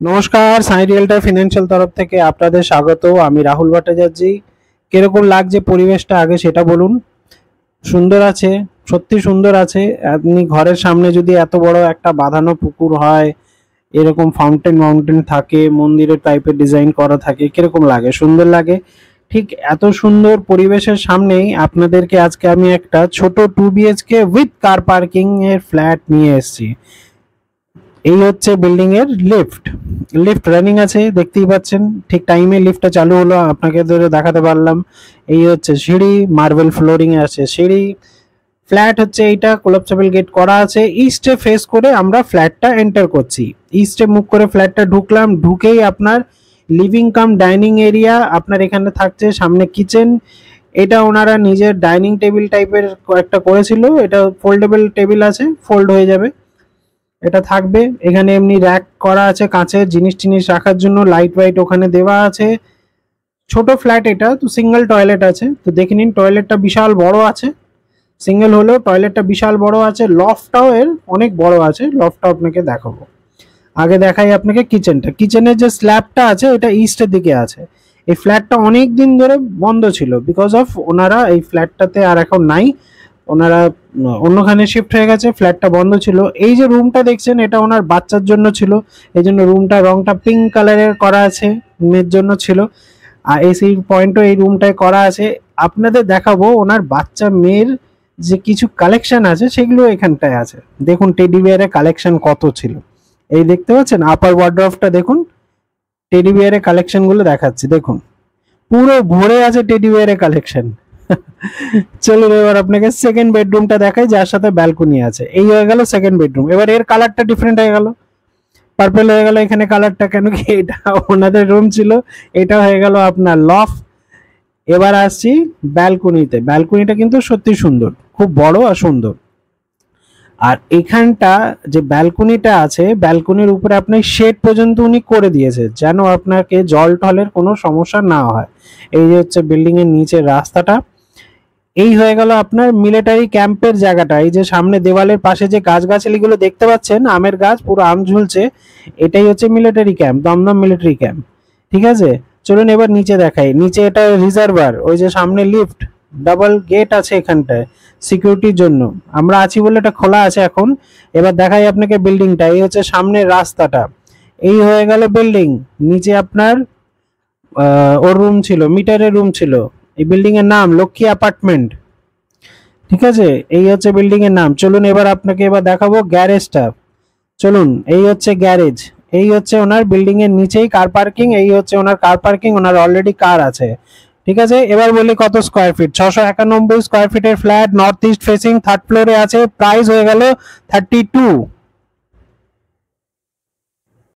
নমস্কার, সাই রিয়েলটার ফিনান্সিয়াল তরফ থেকে আপনাদের স্বাগত। আমি রাহুল ভট্টাচার্যি। কিরকম লাগছে পরিবেশটা আগে সেটা বলুন। সুন্দর আছে, সত্যি সুন্দর আছে। আপনি ঘরের সামনে যদি এত বড় একটা বাঁধানো পুকুর হয়, এরকম ফাউন্টেন মাউন্টেন থাকে, মন্দিরের টাইপের ডিজাইন করা থাকে, কিরকম লাগে? সুন্দর লাগে। ঠিক এত সুন্দর পরিবেশের সামনেই আপনাদেরকে আজকে আমি একটা ছোট 2 BHK উইথ কার পার্কিং এর ফ্ল্যাট নিয়ে এসেছি। এই হচ্ছে বিল্ডিং এর লিফট। লিফট রানিং আছে, দেখতেই পাচ্ছেন। ঠিক টাইমে লিফটটা চালু হলো, আপনাকে ধরে দেখাতে পারলাম। এই হচ্ছে সিঁড়ি, মার্বেল ফ্লোরিং এ আছে সিঁড়ি। ফ্ল্যাট হচ্ছে এইটা, কোলাপসেবল গেট করা আছে। ইস্টে ফেস করে আমরা ফ্ল্যাটটা এন্টার করছি। ইস্টে মুখ করে ফ্ল্যাটটা ঢুকলাম, ঢুকেই আপনার লিভিং কাম ডাইনিং এরিয়া আপনার এখানে থাকছে। সামনে কিচেন। এটা ওনারা নিজের ডাইনিং টেবিল টাইপের একটা করেছিল। এটা ফোল্ডেবল টেবিল আছে, ফোল্ড হয়ে যাবে, এটা থাকবে। এখানে এমনি র্যাক করা আছে কাঁচের, জিনিস টিনিস রাখার জন্য। লাইট ওয়াইট ওখানে দেওয়া আছে। ছোট ফ্ল্যাট এটা তো, সিঙ্গেল টয়লেট আছে। তো দেখে নিন, টয়লেটটা বিশাল বড় আছে। সিঙ্গেল হলেও টয়লেটটা বিশাল বড় আছে। লফটটাও এর অনেক বড় আছে। লফটটা আপনাকে দেখাবো। আগে দেখাই আপনাকে কিচেনটা। কিচেনের যে স্ল্যাবটা আছে এটা ইস্টের দিকে আছে। এই ফ্ল্যাটটা অনেক দিন ধরে বন্ধ ছিল, বিকজ অফ ওনারা এই ফ্ল্যাটটাতে আর এখন নাই। ওনারা অন্যখানে শিফট হয়ে গেছে, ফ্ল্যাটটা বন্ধ ছিল। এই যে রুমটা দেখছেন, এটা ওনার বাচ্চার জন্য ছিল। এই জন্য রুমটা রংটা পিঙ্ক কালারের করা আছে, মেয়ের জন্য ছিল। আর এসি পয়েন্টও এই রুমটায় করা আছে। আপনাদের দেখাবো ওনার বাচ্চা মেয়ের যে কিছু কালেকশন আছে, সেগুলো এখানটায় আছে। দেখুন টেডি বিয়ারের কালেকশন কত ছিল। এই দেখতে পাচ্ছেন আপার ওয়ার্ডরোবটা, দেখুন টেডি বিয়ারের কালেকশন গুলো দেখাচ্ছি। দেখুন পুরো ভরে আছে টেডি বিয়ারের কালেকশন। চলুন এবার আপনাকে সেকেন্ড বেডরুমটা দেখাই, যার সাথে ব্যালকনি আছে। এই হয়ে গেল সেকেন্ড বেডরুম। এবার এর কালারটা ডিফারেন্ট হয়ে গেল, পার্পল হয়ে গেল এখানে কালারটা। কেন কি এটা ওনাদের রুম ছিল, এটা হয়ে গেল আপনার লফট। এবার আসছি ব্যালকনিতে। ব্যালকনিটা কিন্তু সত্যি সুন্দর, খুব বড় আর সুন্দর। আর এখানটা যে ব্যালকনিটা আছে, ব্যালকনির উপরে আপনার শেড পর্যন্ত উনি করে দিয়েছে, যেন আপনাকে জল টলের কোনো সমস্যা না হয়। এই যে হচ্ছে বিল্ডিং এর নিচের রাস্তাটা। এই হয়ে গেল আপনার মিলিটারি ক্যাম্পের জায়গাটা। এই যে সামনে দেওয়ালের পাশে যে গাছগাছালিগুলো দেখতে পাচ্ছেন, আমের গাছ, পুরো আম ঝুলছে, এটাই হচ্ছে military camp, Dumdum military camp. ঠিক আছে, চলুন এবার নিচে দেখাই। নিচে এটা রিজার্ভার। ওই যে সামনে লিফট, ডাবল গেট আছে এখানটায় সিকিউরিটির জন্য। আমরা আছি বলে এটা খোলা আছে এখন। এবার দেখাই আপনাকে বিল্ডিংটা। এই হচ্ছে সামনের রাস্তাটা। এই হয়ে গেল বিল্ডিং। নিচে আপনার ওর রুম ছিল, মিটারের রুম ছিল। এই বিল্ডিং এর নাম লক্ষ্মী অ্যাপার্টমেন্ট। ঠিক আছে, এই হচ্ছে বিল্ডিং এর নাম। চলুন এবার আপনাকে এবার দেখাবো গ্যারেজটা। চলুন, এই হচ্ছে গ্যারেজ। এই হচ্ছে ওনার বিল্ডিং এর নিচেই কার পার্কিং। এই হচ্ছে ওনার কার পার্কিং, ওনার অলরেডি কার আছে। ঠিক আছে, এবার বলি কত স্কোয়ার ফিট। 691 স্কোয়ার ফিটের flat, north east facing, third ফ্লোরে আছে। প্রাইস হয়ে গেল 32।